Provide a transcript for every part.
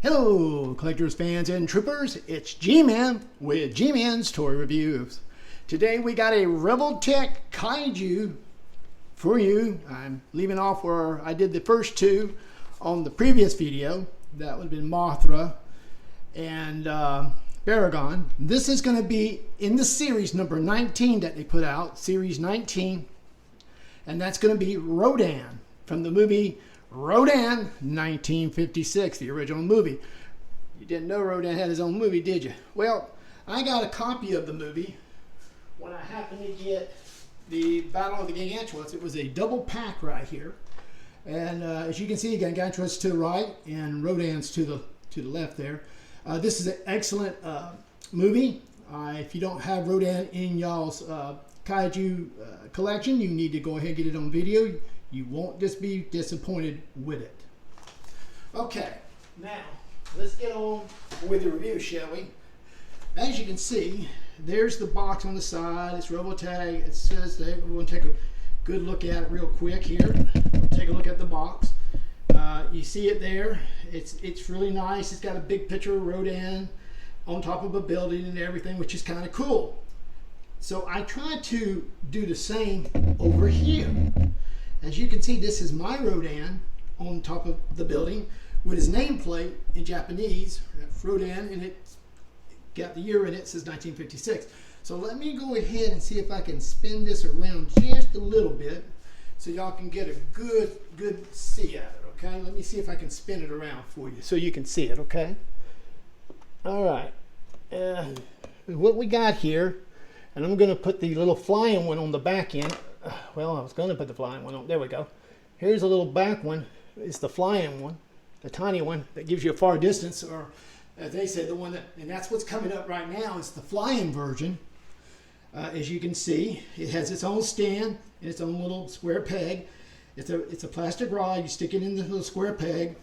Hello, collectors, fans, and troopers. It's G-Man with G-Man's Toy Reviews. Today we got a Revoltech Kaiju for you. I'm leaving off where I did the first two on the previous video. That would have been Mothra and Baragon. This is going to be in the series number 19 that they put out, series 19. And that's going to be Rodan from the movie Rodan, 1956, the original movie. You didn't know Rodan had his own movie, did you? Well, I got a copy of the movie when I happened to get the Battle of the Gargantuans. It was a double pack right here. And as you can see, Gargantuans to the right and Rodan's to the left there. This is an excellent movie. If you don't have Rodan in y'all's Kaiju collection, you need to go ahead and get it on video. You won't just be disappointed with it. Okay, now let's get on with the review, shall we? As you can see, there's the box on the side. It's Revoltech. It says that we're going to take a good look at it real quick here. Take a look at the box. You see it there. It's really nice. It's got a big picture of Rodan on top of a building and everything, which is kind of cool. So I tried to do the same over here. As you can see, this is my Rodan on top of the building with his nameplate in Japanese, Rodan, and it's got the year in it. It says 1956. So let me go ahead and see if I can spin this around just a little bit so y'all can get a good see at it, okay? Let me see if I can spin it around for you so you can see it, okay? All right. What we got here, and I'm going to put the little flying one on the back end. Well, I was going to put the flying one on. There we go. Here's a little back one. It's the flying one, the tiny one that gives you a far distance, or as they say, the one that, and that's what's coming up right now. It's the flying version. As you can see, it has its own stand and its own little square peg. It's a plastic rod. You stick it in the little square peg,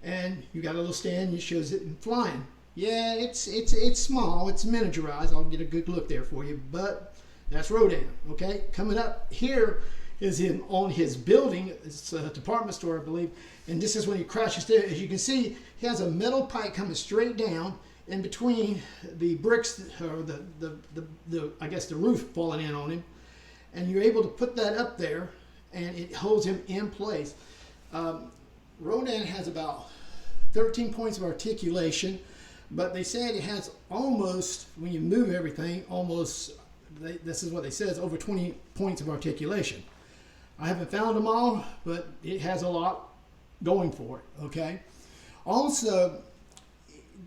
and you got a little stand. And it shows it in flying. Yeah, it's small. It's miniaturized. I'll get a good look there for you, but that's Rodan, okay? Coming up here is him on his building. It's a department store, I believe. And this is when he crashes there. As you can see, he has a metal pipe coming straight down in between the bricks, or the I guess the roof falling in on him. And you're able to put that up there, and it holds him in place. Rodan has about 13 points of articulation, but they said it has almost, when you move everything, almost, this is what they say, it's over 20 points of articulation. I haven't found them all, but it has a lot going for it, okay? Also,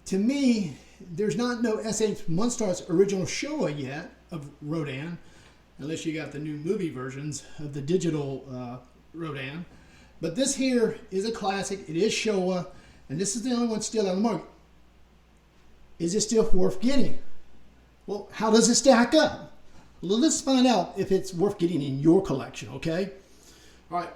to me, there's not no S.H. Munstar's original Showa yet of Rodan, unless you got the new movie versions of the digital Rodan. But this here is a classic. It is Showa, and this is the only one still on the market. Is it still worth getting? Well, how does it stack up? Well, let's find out if it's worth getting in your collection, okay? All right,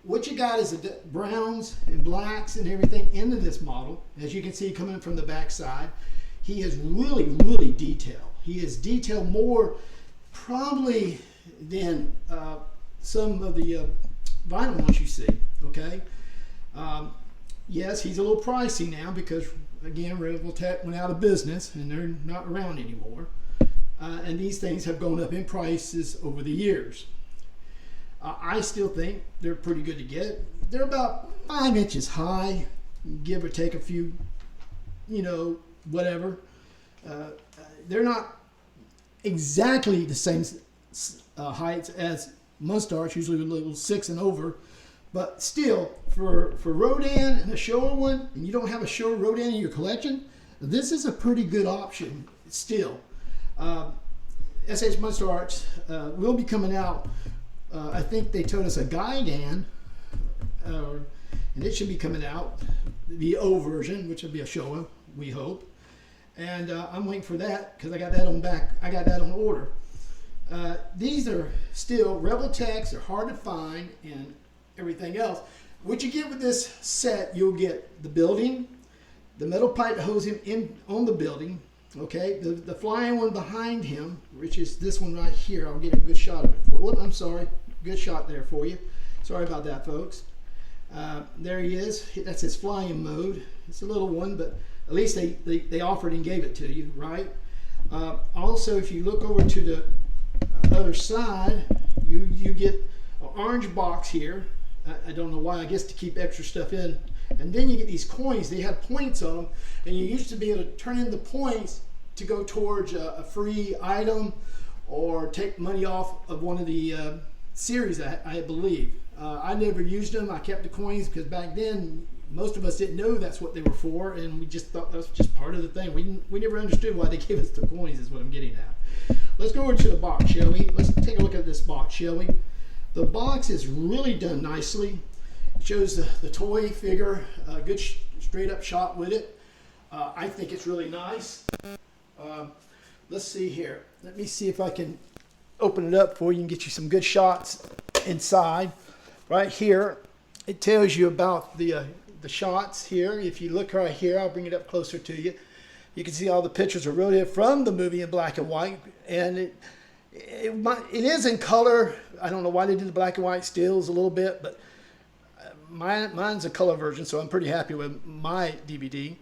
what you got is the browns and blacks and everything into this model. As you can see coming from the back side, he is really, really detailed. He is detailed more probably than some of the vinyl ones you see, okay? Yes, he's a little pricey now because, again, Revoltech went out of business and they're not around anymore. And these things have gone up in prices over the years. I still think they're pretty good to get. They're about 5 inches high, give or take a few, whatever. They're not exactly the same heights as Munstar's, usually a little 6 and over. But still, for Rodan and a Showa one, and you don't have a Showa Rodan in your collection, this is a pretty good option still. S.H. Munstar will be coming out. I think they told us a Gaidan, and it should be coming out, the O version, which will be a Showa, we hope. And I'm waiting for that because I got that on order. These are still Revoltechs. They're hard to find and everything else. What you get with this set, you'll get the building, the metal pipe that holds him in on the building. Okay, the flying one behind him, which is this one right here. I'll get a good shot of it. I'm sorry, good shot there for you. Sorry about that, folks. There he is. That's his flying mode. It's a little one, but at least they offered and gave it to you, right? Also, if you look over to the other side, you get an orange box here. I don't know why, I guess to keep extra stuff in. And then you get these coins. They have points on them, and you used to be able to turn in the points to go towards a free item or take money off of one of the series, I believe. I never used them. I kept the coins because back then most of us didn't know that's what they were for, and we just thought that was just part of the thing. We never understood why they gave us the coins, is what I'm getting at. Let's go over to the box, shall we? Let's take a look at this box, shall we? The box is really done nicely. It shows the toy figure, a good straight up shot with it. I think it's really nice. Let's see here. Let me see if I can open it up for you and get you some good shots inside. Right here, it tells you about the shots here. If you look right here, I'll bring it up closer to you. You can see all the pictures are really from the movie in black and white, and it is in color. I don't know why they did the black and white stills a little bit, but mine's a color version, so I'm pretty happy with my DVD.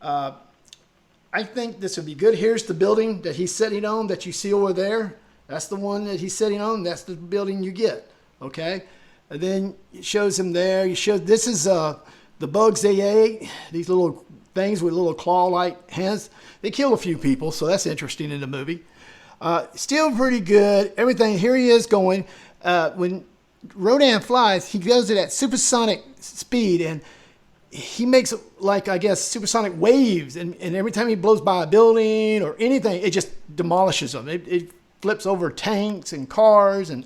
I think this would be good. Here's the building that he's sitting on that you see over there. That's the one that he's sitting on. That's the building you get. Okay, and then it shows him there. This is the bugs they ate. These little things with little claw-like hands. They kill a few people, so that's interesting in the movie. Still pretty good. Everything. Here he is going. When Rodan flies, he goes at that supersonic speed, and he makes, like, I guess, supersonic waves. And every time he blows by a building or anything, it just demolishes them. It flips over tanks and cars and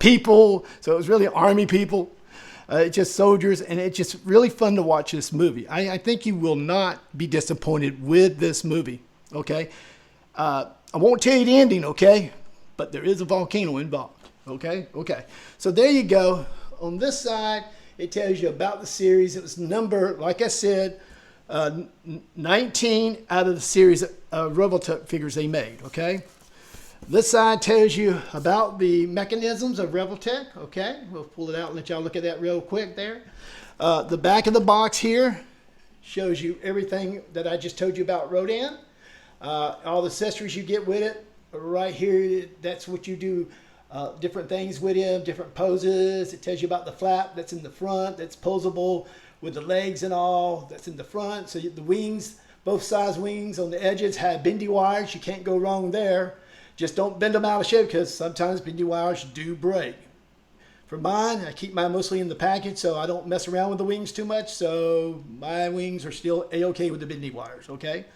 people. So it was really army people, just soldiers. And it's just really fun to watch this movie. I think you will not be disappointed with this movie. Okay. I won't tell you the ending, okay? But there is a volcano involved, okay? Okay. So there you go. On this side, it tells you about the series. It was number, like I said, 19 out of the series of Revoltech figures they made, okay? This side tells you about the mechanisms of Revoltech, okay? We'll pull it out and let y'all look at that real quick there. The back of the box here shows you everything that I just told you about Rodan. All the accessories you get with it. Right here, that's what you do. Different things with him, different poses. It tells you about the flap that's in the front, that's posable with the legs and all. That's in the front. So the wings, both sides wings on the edges have bendy wires. You can't go wrong there. Just don't bend them out of shape because sometimes bendy wires do break. For mine, I keep mine mostly in the package, so I don't mess around with the wings too much. So my wings are still A-okay with the bendy wires, okay?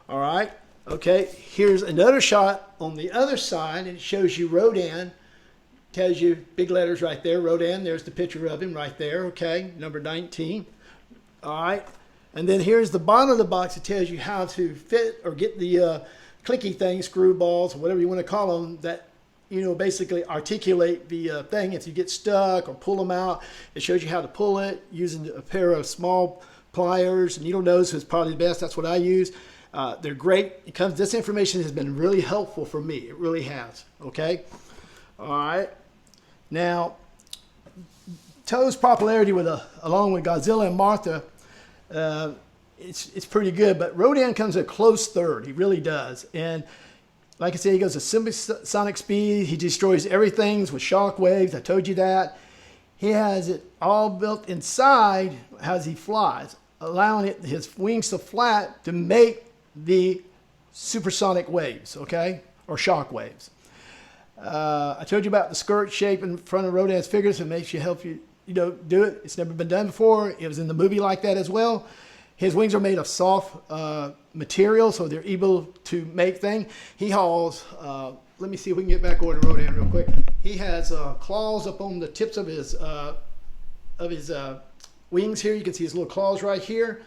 All right. Okay, here's another shot on the other side, and it shows you Rodan. Tells you big letters right there, Rodan. There's the picture of him right there, okay, number 19. All right, and then here's the bottom of the box. It tells you how to fit or get the clicky things, screw balls, or whatever you want to call them, that, you know, basically articulate the thing. If you get stuck or pull them out, it shows you how to pull it using a pair of small pliers. Needle nose is probably the best. That's what I use. They're great. This information has been really helpful for me. It really has. Okay. All right. Now, TOHO's popularity along with Godzilla and Martha, it's pretty good. But Rodan comes a close third. He really does. And like I said, he goes at supersonic speed. He destroys everything with shock waves. I told you that. He has it all built inside as he flies, allowing his wings to flap to make the supersonic waves, okay, or shock waves. I told you about the skirt shape in front of Rodan's figures. It makes you help you do it. It's never been done before. It was in the movie like that as well. His wings are made of soft material, so they're able to make things. He hauls. Let me see if we can get back over to Rodan real quick. He has claws up on the tips of his wings here. You can see his little claws right here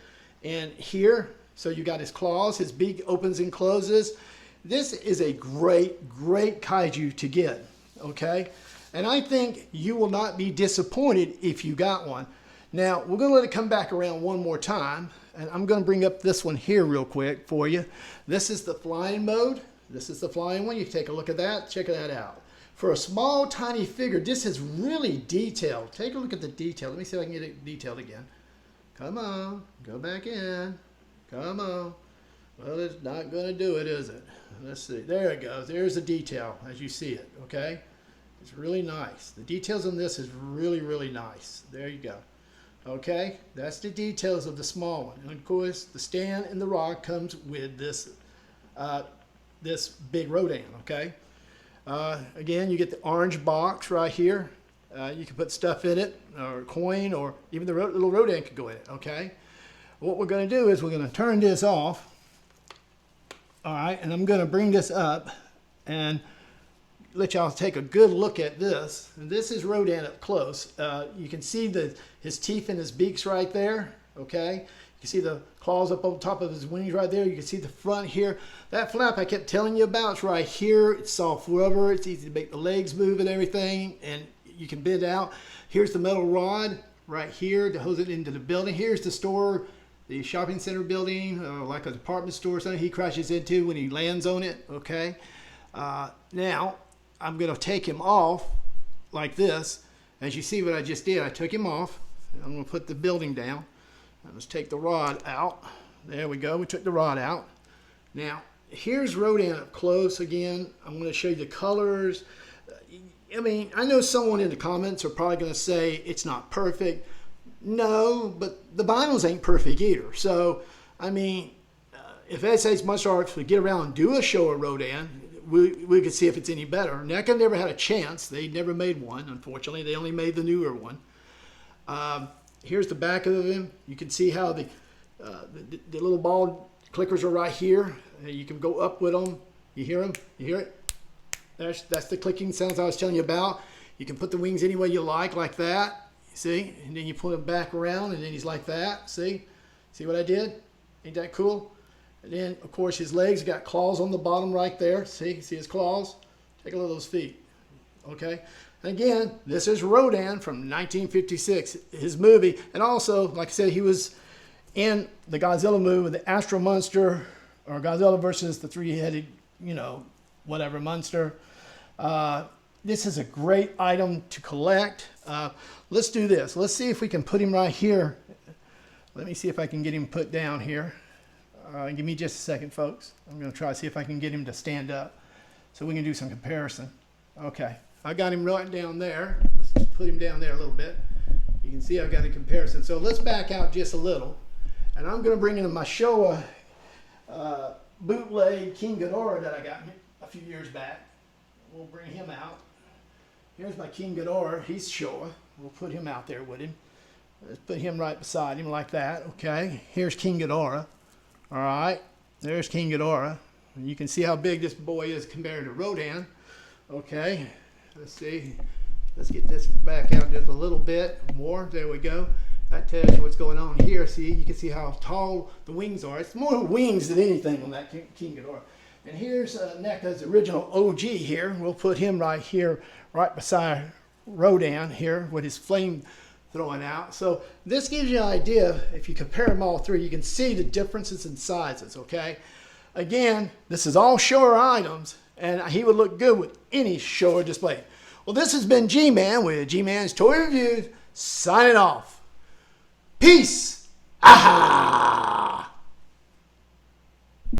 and here. So you got his claws, his beak opens and closes. This is a great, great kaiju to get, okay? And I think you will not be disappointed if you got one. Now, we're going to let it come back around one more time, and I'm going to bring up this one here real quick for you. This is the flying mode. This is the flying one. You take a look at that. Check that out. For a small, tiny figure, this is really detailed. Take a look at the detail. Let me see if I can get it detailed again. Come on, go back in. Come on. Well, it's not going to do it, is it? Let's see. There it goes. There's the detail as you see it, okay? It's really nice. The details on this is really, really nice. There you go. Okay, that's the details of the small one. And of course, the stand and the rod comes with this this big Rodan, okay? Again, you get the orange box right here. You can put stuff in it, or a coin, or even the little Rodan could go in it, okay? What we're going to do is we're going to turn this off. All right, and I'm going to bring this up and let y'all take a good look at this. And this is Rodan up close. You can see his teeth and his beaks right there, okay? You can see the claws up on top of his wings right there. You can see the front here. That flap I kept telling you about is right here. It's soft rubber. It's easy to make the legs move and everything, and you can bend out. Here's the metal rod right here to hose it into the building. Here's the store, the shopping center building, like a department store or something he crashes into when he lands on it, okay? Now, I'm going to take him off like this. As you see what I just did, I took him off. I'm going to put the building down. Let's take the rod out. There we go. We took the rod out. Now, here's Rodan up close again. I'm going to show you the colors. I mean, I know someone in the comments are probably going to say it's not perfect. No, but the vinyls ain't perfect either. So, I mean, if SA's Martial Arts would get around and do a show of Rodan, we could see if it's any better. NECA never had a chance. They never made one, unfortunately. They only made the newer one. Here's the back of him. You can see how the little ball clickers are right here. You can go up with them. You hear them? You hear it? That's the clicking sounds I was telling you about. You can put the wings any way you like that. See? And then you put him back around, and then he's like that. See? See what I did? Ain't that cool? And then, of course, his legs got claws on the bottom right there. See his claws? Take a look at those feet. Okay? And again, this is Rodan from 1956, his movie. And also, like I said, he was in the Godzilla movie with the Astro Monster, or Godzilla versus the three-headed, whatever monster. This is a great item to collect. Let's do this. Let's see if we can put him right here. Let me see if I can get him put down here. Give me just a second, folks. I'm going to try to see if I can get him to stand up so we can do some comparison. Okay, I got him right down there. Let's put him down there a little bit. You can see I've got a comparison. So let's back out just a little. And I'm going to bring in my Showa bootleg King Ghidorah that I got a few years back. We'll bring him out. Here's my King Ghidorah. He's Showa. We'll put him out there with him. Let's put him right beside him like that. Okay, here's King Ghidorah. All right, there's King Ghidorah. And you can see how big this boy is compared to Rodan. Okay, let's see. Let's get this back out just a little bit more. There we go. That tells you what's going on here. See, you can see how tall the wings are. It's more wings than anything on that King Ghidorah. And here's NECA's original OG here. We'll put him right here, right beside Rodan here with his flame throwing out. So this gives you an idea. If you compare them all three, you can see the differences in sizes, okay? Again, this is all Showa items, and he would look good with any Showa display. Well, this has been G-Man with G-Man's Toy Reviews, signing off. Peace! Aha!